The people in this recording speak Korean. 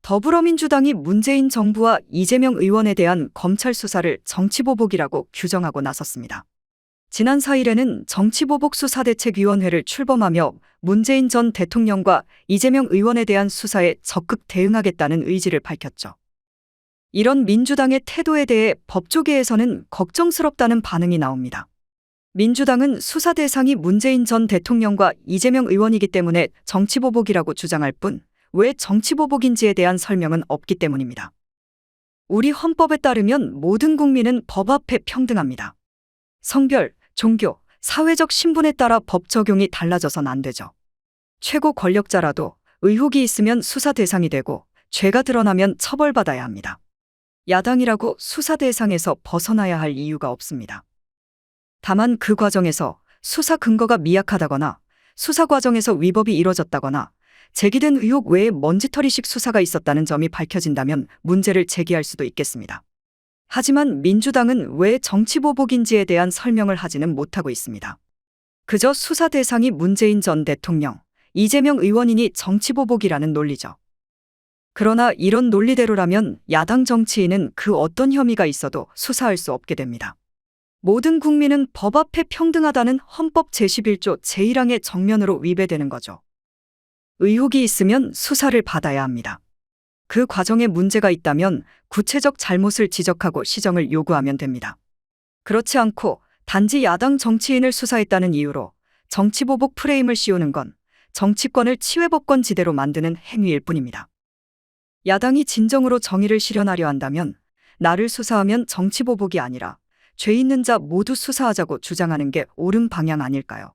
더불어민주당이 문재인 정부와 이재명 의원에 대한 검찰 수사를 정치보복이라고 규정하고 나섰습니다. 지난 4일에는 정치보복수사대책위원회를 출범하며 문재인 전 대통령과 이재명 의원에 대한 수사에 적극 대응하겠다는 의지를 밝혔죠. 이런 민주당의 태도에 대해 법조계에서는 걱정스럽다는 반응이 나옵니다. 민주당은 수사 대상이 문재인 전 대통령과 이재명 의원이기 때문에 정치보복이라고 주장할 뿐 왜 정치보복인지에 대한 설명은 없기 때문입니다. 우리 헌법에 따르면 모든 국민은 법 앞에 평등합니다. 성별, 종교, 사회적 신분에 따라 법 적용이 달라져선 안 되죠. 최고 권력자라도 의혹이 있으면 수사 대상이 되고 죄가 드러나면 처벌받아야 합니다. 야당이라고 수사 대상에서 벗어나야 할 이유가 없습니다. 다만 그 과정에서 수사 근거가 미약하다거나 수사 과정에서 위법이 이뤄졌다거나 제기된 의혹 외에 먼지털이식 수사가 있었다는 점이 밝혀진다면 문제를 제기할 수도 있겠습니다. 하지만 민주당은 왜 정치보복인지에 대한 설명을 하지는 못하고 있습니다. 그저 수사 대상이 문재인 전 대통령, 이재명 의원이니 정치보복이라는 논리죠. 그러나 이런 논리대로라면 야당 정치인은 그 어떤 혐의가 있어도 수사할 수 없게 됩니다. 모든 국민은 법 앞에 평등하다는 헌법 제11조 제1항의 정면으로 위배되는 거죠. 의혹이 있으면 수사를 받아야 합니다. 그 과정에 문제가 있다면 구체적 잘못을 지적하고 시정을 요구하면 됩니다. 그렇지 않고 단지 야당 정치인을 수사했다는 이유로 정치보복 프레임을 씌우는 건 정치권을 치외법권 지대로 만드는 행위일 뿐입니다. 야당이 진정으로 정의를 실현하려 한다면 나를 수사하면 정치보복이 아니라 죄 있는 자 모두 수사하자고 주장하는 게 옳은 방향 아닐까요?